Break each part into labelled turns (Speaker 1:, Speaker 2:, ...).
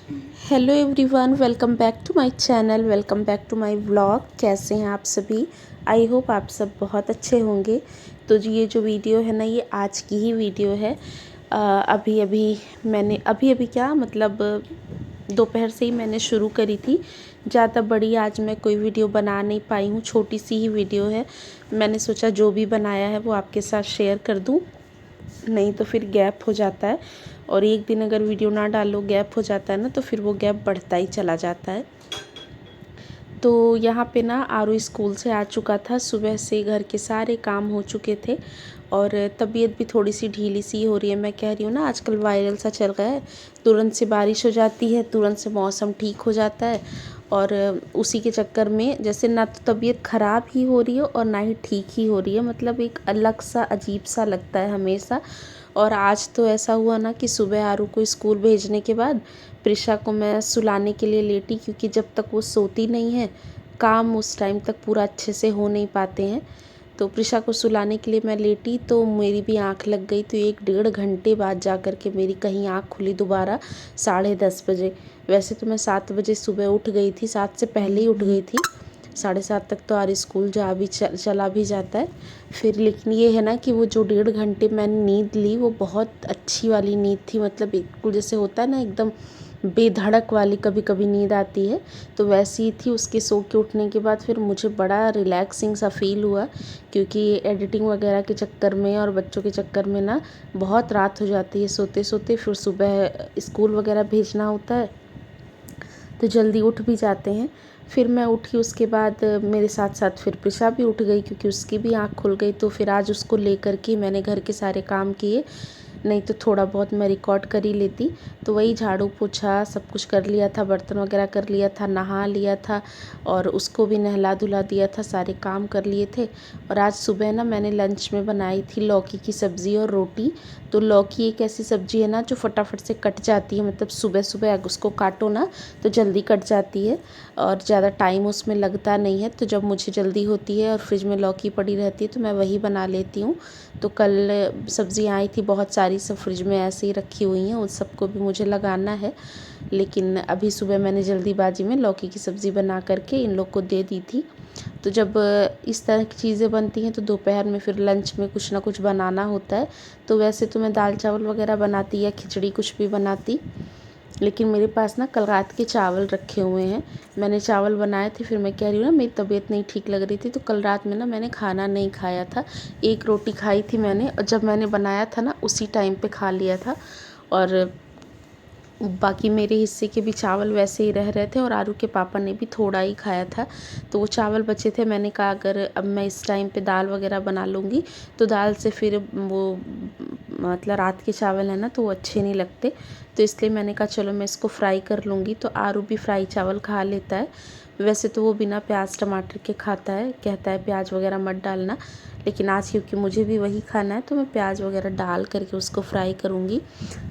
Speaker 1: Hello everyone, welcome back to my channel, welcome back to my vlog. कैसे हैं आप सभी? आई होप आप सब बहुत अच्छे होंगे। तो जी ये जो वीडियो है ना, ये आज की ही वीडियो है। अभी अभी क्या मतलब दोपहर से ही मैंने शुरू करी थी। ज़्यादा बड़ी आज मैं कोई वीडियो बना नहीं पाई हूँ, छोटी सी ही वीडियो है। मैंने सोचा जो भी बनाया है वो आपके साथ शेयर कर दूँ, नहीं तो फिर गैप हो जाता है। और एक दिन अगर वीडियो ना डालो, गैप हो जाता है ना, तो फिर वो गैप बढ़ता ही चला जाता है। तो यहाँ पे ना आरू स्कूल से आ चुका था, सुबह से घर के सारे काम हो चुके थे और तबीयत भी थोड़ी सी ढीली सी हो रही है। मैं कह रही हूँ ना, आजकल वायरल सा चल रहा है, तुरंत से बारिश हो जाती है, तुरंत से मौसम ठीक हो जाता है। और उसी के चक्कर में जैसे ना तो तबीयत ख़राब ही हो रही है और ना ही ठीक ही हो रही है, मतलब एक अलग सा अजीब सा लगता है हमेशा। और आज तो ऐसा हुआ ना कि सुबह आरू को स्कूल भेजने के बाद प्रिशा को मैं सुलाने के लिए लेटी, क्योंकि जब तक वो सोती नहीं है काम उस टाइम तक पूरा अच्छे से हो नहीं पाते हैं। तो प्रिशा को सुलाने के लिए मैं लेटी तो मेरी भी आँख लग गई। तो 1 डेढ़ घंटे बाद जा कर के मेरी कहीं आँख खुली दोबारा 10:30 बजे। वैसे तो मैं 7 बजे सुबह उठ गई थी, 7 से पहले ही उठ गई थी। 7:30 तक तो आर स्कूल चला भी जाता है फिर। लेकिन ये है ना कि वो जो 1.5 घंटे मैंने नींद ली वो बहुत अच्छी वाली नींद थी, मतलब बिल्कुल जैसे होता है ना एकदम बेधड़क वाली कभी कभी नींद आती है, तो वैसी ही थी। उसके सो के उठने के बाद फिर मुझे बड़ा रिलैक्सिंग सा फील हुआ, क्योंकि एडिटिंग वगैरह के चक्कर में और बच्चों के चक्कर में ना बहुत रात हो जाती है सोते सोते। फिर सुबह स्कूल वगैरह भेजना होता है तो जल्दी उठ भी जाते हैं। फिर मैं उठी, उसके बाद मेरे साथ साथ फिर प्रिशा भी उठ गई, क्योंकि उसकी भी आँख खुल गई। तो फिर आज उसको लेकर के मैंने घर के सारे काम किए, नहीं तो थोड़ा बहुत मैं रिकॉर्ड कर ही लेती। तो वही झाड़ू पोछा सब कुछ कर लिया था, बर्तन वगैरह कर लिया था, नहा लिया था और उसको भी नहला धुला दिया था, सारे काम कर लिए थे। और आज सुबह ना मैंने लंच में बनाई थी लौकी की सब्ज़ी और रोटी। तो लौकी एक ऐसी सब्ज़ी है ना जो फटाफट से कट जाती है, मतलब सुबह सुबह अगर उसको काटो ना तो जल्दी कट जाती है और ज़्यादा टाइम उसमें लगता नहीं है। तो जब मुझे जल्दी होती है और फ्रिज में लौकी पड़ी रहती है तो मैं वही बना लेती हूँ। तो कल सब्ज़ी आई थी बहुत सारी, सब फ्रिज में ऐसे ही रखी हुई हैं, उन सबको भी मुझे लगाना है। लेकिन अभी सुबह मैंने जल्दीबाजी में लौकी की सब्ज़ी बना करके इन लोग को दे दी थी। तो जब इस तरह की चीज़ें बनती हैं तो दोपहर में फिर लंच में कुछ ना कुछ बनाना होता है। तो वैसे तो मैं दाल चावल वगैरह बनाती या खिचड़ी कुछ भी बनाती, लेकिन मेरे पास ना कल रात के चावल रखे हुए हैं। मैंने चावल बनाए थे, फिर मैं कह रही हूँ ना मेरी तबीयत नहीं ठीक लग रही थी, तो कल रात में ना मैंने खाना नहीं खाया था। एक रोटी खाई थी मैंने, और जब मैंने बनाया था ना उसी टाइम पे खा लिया था। और बाकी मेरे हिस्से के भी चावल वैसे ही रह रहे थे और आरू के पापा ने भी थोड़ा ही खाया था, तो वो चावल बचे थे। मैंने कहा अगर अब मैं इस टाइम पे दाल वगैरह बना लूँगी तो दाल से फिर वो मतलब रात के चावल है ना तो वो अच्छे नहीं लगते। तो इसलिए मैंने कहा चलो मैं इसको फ्राई कर लूँगी। तो आरू भी फ्राई चावल खा लेता है। वैसे तो वो बिना प्याज टमाटर के खाता है, कहता है प्याज वगैरह मत डालना, लेकिन आज क्योंकि मुझे भी वही खाना है तो मैं प्याज वगैरह डाल करके उसको फ्राई करूँगी।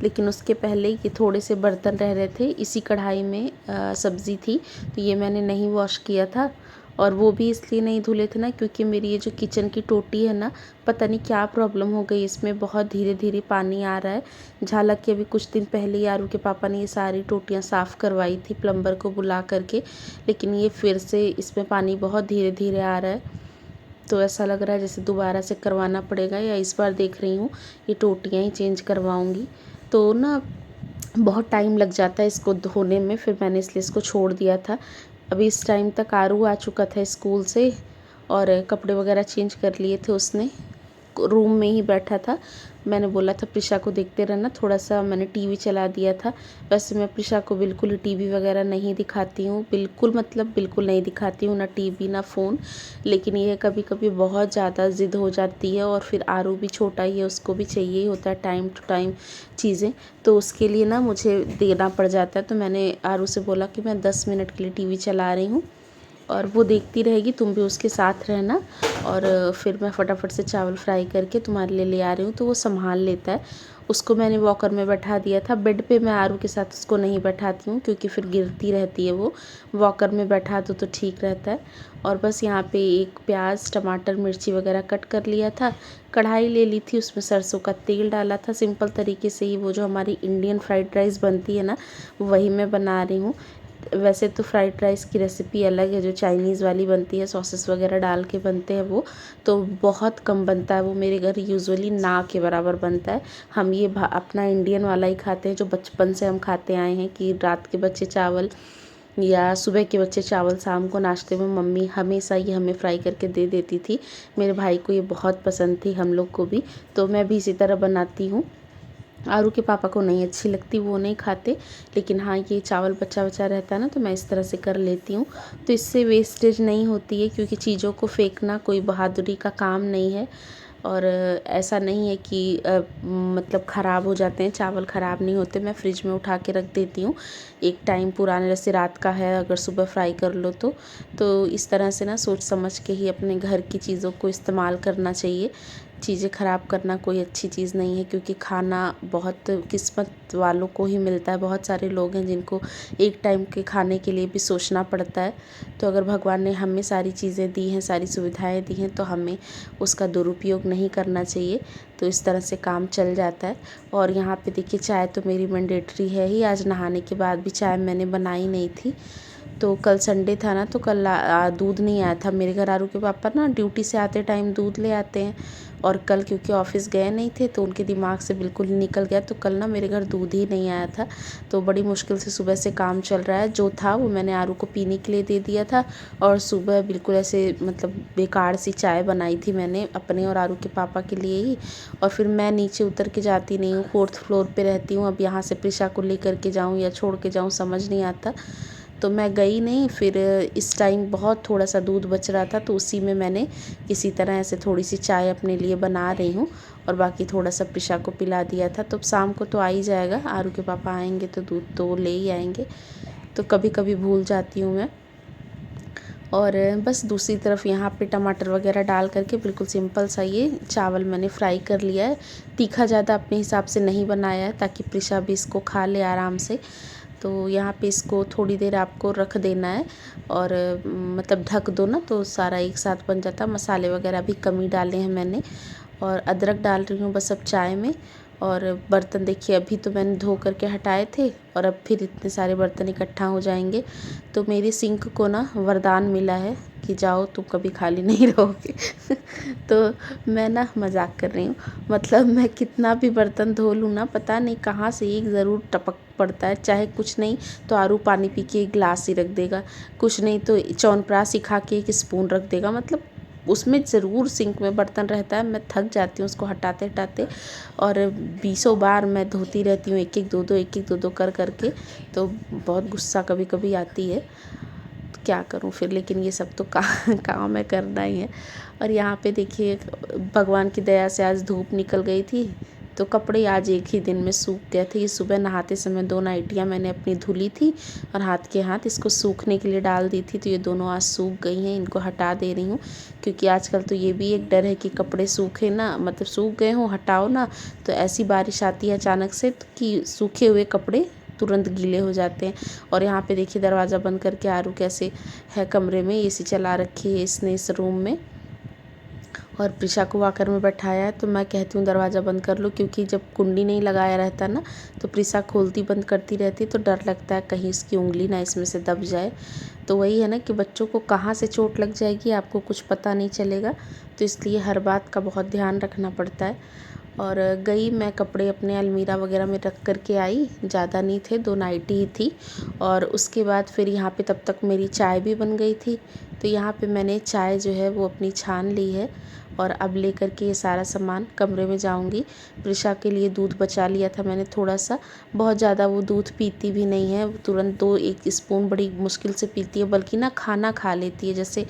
Speaker 1: लेकिन उसके पहले ये थोड़े से बर्तन रह रहे थे, इसी कढ़ाई में सब्ज़ी थी तो ये मैंने नहीं वॉश किया था। और वो भी इसलिए नहीं धुले थे ना क्योंकि मेरी ये जो किचन की टोटी है ना, पता नहीं क्या प्रॉब्लम हो गई, इसमें बहुत धीरे धीरे पानी आ रहा है। हालांकि अभी कुछ दिन पहले ही आरू के पापा ने ये सारी टोटियाँ साफ़ करवाई थी प्लम्बर को बुला करके, लेकिन ये फिर से इसमें पानी बहुत धीरे धीरे आ रहा है। तो ऐसा लग रहा है जैसे दोबारा से करवाना पड़ेगा, या इस बार देख रही हूँ ये टोटियाँ ही चेंज करवाऊँगी। तो ना बहुत टाइम लग जाता है इसको धोने में, फिर मैंने इसलिए इसको छोड़ दिया था। अभी इस टाइम तक आरू आ चुका था स्कूल से और कपड़े वगैरह चेंज कर लिए थे उसने, रूम में ही बैठा था। मैंने बोला था प्रिशा को देखते रहना, थोड़ा सा मैंने टीवी चला दिया था। वैसे मैं प्रिशा को बिल्कुल ही टीवी वगैरह नहीं दिखाती हूँ, बिल्कुल मतलब बिल्कुल नहीं दिखाती हूँ, ना टीवी ना फ़ोन। लेकिन ये कभी कभी बहुत ज़्यादा ज़िद हो जाती है और फिर आरू भी छोटा ही है, उसको भी चाहिए ही होता है टाइम टू टाइम चीज़ें, तो उसके लिए ना मुझे देना पड़ जाता है। तो मैंने आरू से बोला कि मैं 10 मिनट के लिए टीवी चला रही हूँ और वो देखती रहेगी, तुम भी उसके साथ रहना, और फिर मैं फटाफट से चावल फ्राई करके तुम्हारे लिए ले आ रही हूँ। तो वो संभाल लेता है उसको मैंने वॉकर में बैठा दिया था। बेड पे मैं आरू के साथ उसको नहीं बैठाती हूँ क्योंकि फिर गिरती रहती है वो। वॉकर में बैठा दो तो ठीक रहता है। और बस यहाँ पे एक प्याज टमाटर मिर्ची वगैरह कट कर लिया था। कढ़ाई ले ली थी, उसमें सरसों का तेल डाला था। सिंपल तरीके से ही वो जो हमारी इंडियन फ्राइड राइस बनती है ना, वही मैं बना रही हूँ। वैसे तो फ्राइड राइस की रेसिपी अलग है, जो चाइनीज़ वाली बनती है, सॉसेस वगैरह डाल के बनते हैं वो तो बहुत कम बनता है। वो मेरे घर यूजुअली ना के बराबर बनता है। हम ये अपना इंडियन वाला ही खाते हैं, जो बचपन से हम खाते आए हैं कि रात के बचे चावल या सुबह के बच्चे चावल शाम को नाश्ते में मम्मी हमेशा ये हमें फ्राई करके दे देती थी। मेरे भाई को ये बहुत पसंद थी, हम लोग को भी, तो मैं भी इसी तरह बनाती हूँ। आरू के पापा को नहीं अच्छी लगती, वो नहीं खाते, लेकिन हाँ ये चावल बचा बचा रहता है ना, तो मैं इस तरह से कर लेती हूँ। तो इससे वेस्टेज नहीं होती है, क्योंकि चीज़ों को फेंकना कोई बहादुरी का काम नहीं है। और ऐसा नहीं है कि मतलब ख़राब हो जाते हैं, चावल ख़राब नहीं होते। मैं फ्रिज में उठा के रख देती हूँ एक टाइम पुराने, जैसे रात का है अगर सुबह फ्राई कर लो तो इस तरह से ना सोच समझ के ही अपने घर की चीज़ों को इस्तेमाल करना चाहिए। चीज़ें ख़राब करना कोई अच्छी चीज़ नहीं है, क्योंकि खाना बहुत किस्मत वालों को ही मिलता है। बहुत सारे लोग हैं जिनको एक टाइम के खाने के लिए भी सोचना पड़ता है। तो अगर भगवान ने हमें सारी चीज़ें दी हैं, सारी सुविधाएं दी हैं, तो हमें उसका दुरुपयोग नहीं करना चाहिए। तो इस तरह से काम चल जाता है। और यहाँ पे देखिए चाय तो मेरी मैंडेटरी है ही। आज नहाने के बाद भी चाय मैंने बनाई नहीं थी। तो कल संडे था ना, तो कल दूध नहीं आया था मेरे घर। आरू के पापा ना ड्यूटी से आते टाइम दूध ले आते हैं, और कल क्योंकि ऑफिस गए नहीं थे तो उनके दिमाग से बिल्कुल ही निकल गया। तो कल ना मेरे घर दूध ही नहीं आया था। तो बड़ी मुश्किल से सुबह से काम चल रहा है। जो था वो मैंने आरू को पीने के लिए दे दिया था, और सुबह बिल्कुल ऐसे मतलब बेकार सी चाय बनाई थी मैंने अपने और आरू के पापा के लिए ही। और फिर मैं नीचे उतर के जाती नहीं हूँ, 4th फ्लोर पे रहती हूँ। अब यहाँ से प्रिशा को लेकर के जाऊँ या छोड़ के जाऊँ समझ नहीं आता, तो मैं गई नहीं। फिर इस टाइम बहुत थोड़ा सा दूध बच रहा था, तो उसी में मैंने किसी तरह ऐसे थोड़ी सी चाय अपने लिए बना रही हूँ, और बाकी थोड़ा सा प्रिशा को पिला दिया था। तो शाम को तो आ ही जाएगा, आरू के पापा आएंगे तो दूध तो ले ही आएंगे। तो कभी कभी भूल जाती हूँ मैं। और बस दूसरी तरफ यहाँ पे टमाटर वगैरह डाल करके बिल्कुल सिंपल सा ये चावल मैंने फ्राई कर लिया है। तीखा ज़्यादा अपने हिसाब से नहीं बनाया है, ताकि प्रिशा भी इसको खा ले आराम से। तो यहाँ पे इसको थोड़ी देर आपको रख देना है, और मतलब ढक दो ना, तो सारा एक साथ बन जाता। मसाले वगैरह भी कम ही डाले हैं मैंने, और अदरक डाल रही हूँ बस अब चाय में। और बर्तन देखिए अभी तो मैंने धो करके हटाए थे, और अब फिर इतने सारे बर्तन इकट्ठा हो जाएंगे। तो मेरी सिंक को ना वरदान मिला है कि जाओ तुम कभी खाली नहीं रहोगे। तो मैं ना मजाक कर रही हूँ, मतलब मैं कितना भी बर्तन धो लूँ ना, पता नहीं कहाँ से एक ज़रूर टपक पड़ता है। चाहे कुछ नहीं तो आरू पानी पी के एक गिलास ही रख देगा, कुछ नहीं तो च्यवनप्राश ही खा के एक स्पून रख देगा। मतलब उसमें ज़रूर सिंक में बर्तन रहता है। मैं थक जाती हूँ उसको हटाते हटाते, और 20 बार मैं धोती रहती हूँ, एक एक दो दो कर करके। तो बहुत गुस्सा कभी कभी आती है, तो क्या करूँ फिर, लेकिन ये सब तो काम है, करना ही है। और यहाँ पे देखिए भगवान की दया से आज धूप निकल गई थी, तो कपड़े आज एक ही दिन में सूख गए थे। ये सुबह नहाते समय 2 नाइटियाँ मैंने अपनी धुली थी, और हाथ के हाथ इसको सूखने के लिए डाल दी थी, तो ये दोनों आज सूख गई हैं। इनको हटा दे रही हूँ, क्योंकि आजकल तो ये भी एक डर है कि कपड़े सूखे ना, मतलब सूख गए हों हटाओ ना, तो ऐसी बारिश आती है अचानक से कि सूखे हुए कपड़े तुरंत गीले हो जाते हैं। और यहाँ पे देखिए दरवाज़ा बंद करके आरू कैसे है कमरे में, एसी चला रखी है इसने इस रूम में, और प्रिशा को वॉकर में बैठाया है। तो मैं कहती हूँ दरवाज़ा बंद कर लो, क्योंकि जब कुंडी नहीं लगाया रहता ना, तो प्रिशा खोलती बंद करती रहती, तो डर लगता है कहीं उसकी उंगली ना इसमें से दब जाए। तो वही है ना कि बच्चों को कहाँ से चोट लग जाएगी आपको कुछ पता नहीं चलेगा, तो इसलिए हर बात का बहुत ध्यान रखना पड़ता है। और गई मैं कपड़े अपने अलमीरा वगैरह में रख कर के आई, ज़्यादा नहीं थे, 2 नाइटी ही थी। और उसके बाद फिर यहाँ पे तब तक मेरी चाय भी बन गई थी। तो यहाँ पे मैंने चाय जो है वो अपनी छान ली है, और अब लेकर के ये सारा सामान कमरे में जाऊंगी। प्रिशा के लिए दूध बचा लिया था मैंने थोड़ा सा, बहुत ज़्यादा वो दूध पीती भी नहीं है, वो तुरंत 1 स्पून बड़ी मुश्किल से पीती है, बल्कि ना खाना खा लेती है। जैसे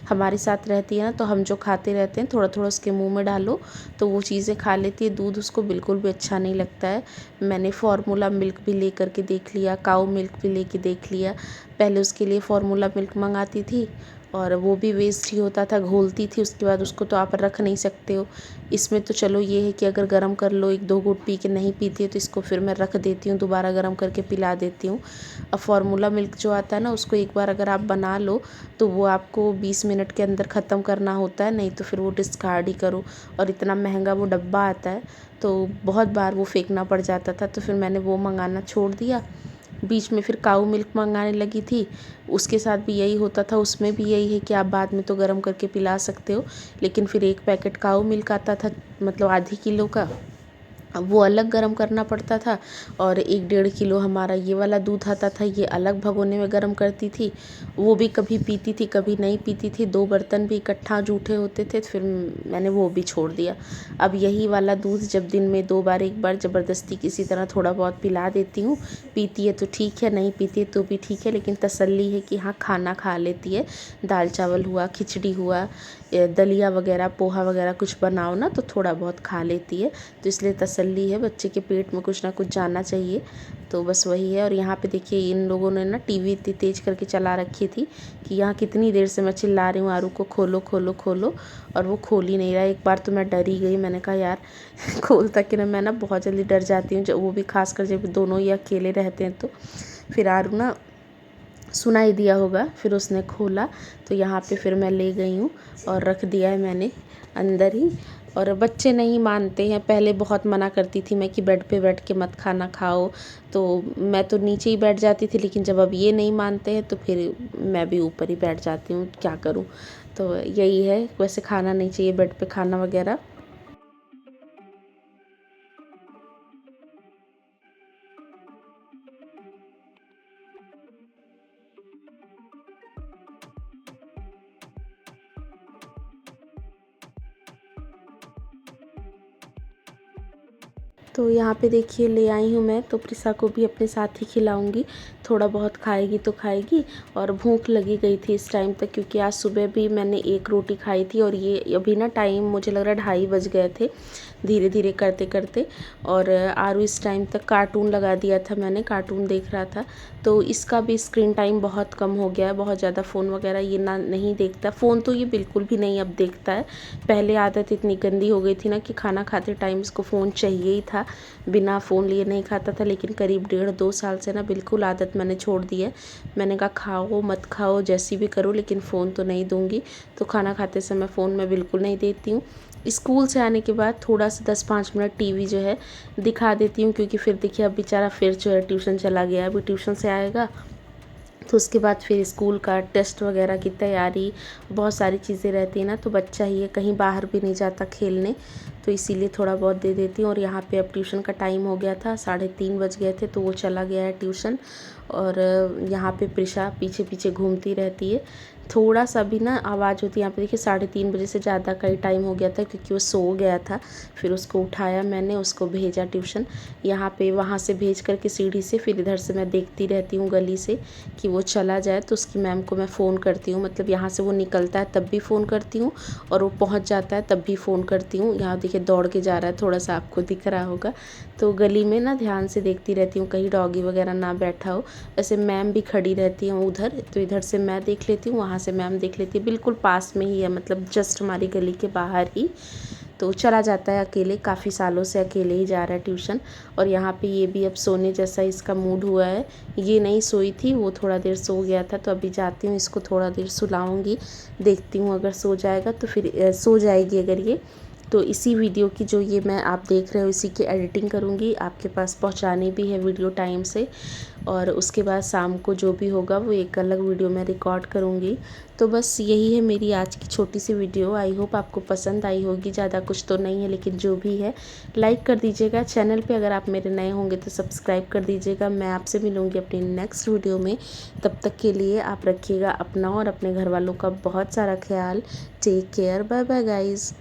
Speaker 1: हमारे साथ रहती है ना, तो हम जो खाते रहते हैं थोड़ा थोड़ा उसके मुंह में डालो तो वो चीज़ें खा लेती है। दूध उसको बिल्कुल भी अच्छा नहीं लगता है। मैंने फार्मूला मिल्क भी ले करके देख लिया, काऊ मिल्क भी लेके देख लिया। पहले उसके लिए फार्मूला मिल्क मंगाती थी, और वो भी वेस्ट ही होता था, घोलती थी उसके बाद उसको तो आप रख नहीं सकते हो। इसमें तो चलो ये है कि अगर गर्म कर लो, 1-2 घूँट पी के नहीं पीती है तो इसको फिर मैं रख देती हूँ, दोबारा गर्म करके पिला देती हूँ। अब फार्मूला मिल्क जो आता है ना, उसको एक बार अगर आप बना लो तो वो आपको 20 मिनट के अंदर ख़त्म करना होता है, नहीं तो फिर वो डिस्कार्ड ही करो। और इतना महंगा वो डब्बा आता है तो बहुत बार वो फेंकना पड़ जाता था, तो फिर मैंने वो मंगाना छोड़ दिया। बीच में फिर काऊ मिल्क मंगाने लगी थी, उसके साथ भी यही होता था। उसमें भी यही है कि आप बाद में तो गर्म करके पिला सकते हो, लेकिन फिर एक पैकेट काऊ मिल्क आता था, मतलब आधी किलो का, अब वो अलग गर्म करना पड़ता था। और 1-1.5 किलो हमारा ये वाला दूध आता था, ये अलग भगोने में गर्म करती थी। वो भी कभी पीती थी कभी नहीं पीती थी, 2 बर्तन भी इकट्ठा जूठे होते थे, फिर मैंने वो भी छोड़ दिया। अब यही वाला दूध जब दिन में 2 बार 1 बार ज़बरदस्ती किसी तरह थोड़ा बहुत पिला देती हूँ। पीती है तो ठीक है, नहीं पीती है तो भी ठीक है, लेकिन तसल्ली है कि हाँ खाना खा लेती है। दाल चावल हुआ, खिचड़ी हुआ, दलिया वगैरह, पोहा वगैरह कुछ बनाओ ना तो थोड़ा बहुत खा लेती है, तो इसलिए तसल्ली है। बच्चे के पेट में कुछ ना कुछ जाना चाहिए, तो बस वही है। और यहाँ पे देखिए इन लोगों ने ना टीवी इतनी तेज़ करके चला रखी थी कि यहाँ कितनी देर से मैं चिल्ला रही हूँ आरू को खोलो खोलो खोलो, और वो खोल ही नहीं रहा। एक बार तो मैं डर ही गई, मैंने कहा यार खोलता कि ना, मैं ना बहुत जल्दी डर जाती हूँ जब वो भी खासकर जब दोनों ही अकेले रहते हैं तो। फिर आरू ना सुनाई दिया होगा, फिर उसने खोला, तो यहाँ पे फिर मैं ले गई हूँ और रख दिया है मैंने अंदर ही। और बच्चे नहीं मानते हैं, पहले बहुत मना करती थी मैं कि बेड पे बैठ के मत खाना खाओ, तो मैं तो नीचे ही बैठ जाती थी, लेकिन जब अब ये नहीं मानते हैं तो फिर मैं भी ऊपर ही बैठ जाती हूँ, क्या करूँ। तो यही है, वैसे खाना नहीं चाहिए बेड पे खाना वगैरह। तो यहाँ पे देखिए ले आई हूँ मैं, तो प्रिसा को भी अपने साथ ही खिलाऊंगी, थोड़ा बहुत खाएगी तो खाएगी। और भूख लगी गई थी इस टाइम तक, क्योंकि आज सुबह भी मैंने 1 रोटी खाई थी, और ये अभी ना टाइम मुझे लग रहा है 2:30 बज गए थे धीरे धीरे करते करते। और आरू इस टाइम तक कार्टून लगा दिया था मैंने, कार्टून देख रहा था, तो इसका भी स्क्रीन टाइम बहुत कम हो गया है, बहुत ज़्यादा फ़ोन वगैरह ये ना नहीं देखता। फ़ोन तो ये बिल्कुल भी नहीं अब देखता है, पहले आदत इतनी गंदी हो गई थी ना कि खाना खाते टाइम इसको फ़ोन चाहिए ही था, बिना फ़ोन लिए नहीं खाता था। लेकिन करीब 1.5-2 साल से ना बिल्कुल आदत मैंने छोड़ दी है। मैंने कहा खाओ मत खाओ जैसी भी करो, लेकिन फ़ोन तो नहीं दूंगी। तो खाना खाते समय फ़ोन मैं बिल्कुल नहीं देती हूँ। स्कूल से आने के बाद थोड़ा सा 10-5 मिनट टीवी जो है दिखा देती हूँ, क्योंकि फिर देखिए अब बेचारा फिर जो है ट्यूशन चला गया, अभी ट्यूशन से आएगा तो उसके बाद फिर स्कूल का टेस्ट वगैरह की तैयारी, बहुत सारी चीज़ें रहती हैं ना, तो बच्चा ही है, कहीं बाहर भी नहीं जाता खेलने, तो इसीलिए थोड़ा बहुत दे देती हूँ। और यहाँ पे अब ट्यूशन का टाइम हो गया था, 3:30 बज गए थे, तो वो चला गया है ट्यूशन। और यहाँ पे प्रिशा पीछे पीछे घूमती रहती है। थोड़ा सा भी ना आवाज़ होती है, यहाँ पे देखिए 3:30 बजे से ज़्यादा का ही टाइम हो गया था, क्योंकि वो सो गया था। फिर उसको उठाया मैंने, उसको भेजा ट्यूशन। यहाँ पे वहाँ से भेज करके सीढ़ी से फिर इधर से मैं देखती रहती हूँ गली से कि वो चला जाए, तो उसकी मैम को मैं फ़ोन करती हूँ, मतलब यहाँ से वो निकलता है तब भी फ़ोन करती हूँ, और वो पहुँच जाता है तब भी फ़ोन करती हूँ। यहाँ देखिए दौड़ के जा रहा है, थोड़ा सा आपको दिख रहा होगा। तो गली में ना ध्यान से देखती रहती हूँ कहीं डॉगी वगैरह ना बैठा हो। वैसे मैम भी खड़ी रहती हैं उधर, तो इधर से मैं देख लेती हूँ, वहाँ से मैम देख लेती है, बिल्कुल पास में ही है, मतलब जस्ट हमारी गली के बाहर ही। तो चला जाता है अकेले, काफ़ी सालों से अकेले ही जा रहा है ट्यूशन। और यहाँ पे ये भी अब सोने जैसा इसका मूड हुआ है, ये नहीं सोई थी, वो थोड़ा देर सो गया था, तो अभी जाती हूँ इसको थोड़ा देर सुलाऊंगी, देखती हूँ अगर सो जाएगा तो फिर सो जाएगी अगर ये, तो इसी वीडियो की जो ये मैं आप देख रहे हो इसी की एडिटिंग करूँगी, आपके पास पहुँचानी भी है वीडियो टाइम से। और उसके बाद शाम को जो भी होगा वो एक अलग वीडियो मैं रिकॉर्ड करूँगी। तो बस यही है मेरी आज की छोटी सी वीडियो, आई होप आपको पसंद आई होगी। ज़्यादा कुछ तो नहीं है, लेकिन जो भी है लाइक कर दीजिएगा। चैनल पे अगर आप मेरे नए होंगे तो सब्सक्राइब कर दीजिएगा। मैं आपसे मिलूँगी अपनी नेक्स्ट वीडियो में, तब तक के लिए आप रखिएगा अपना और अपने घर वालों का बहुत सारा ख्याल। Take care, bye bye guys.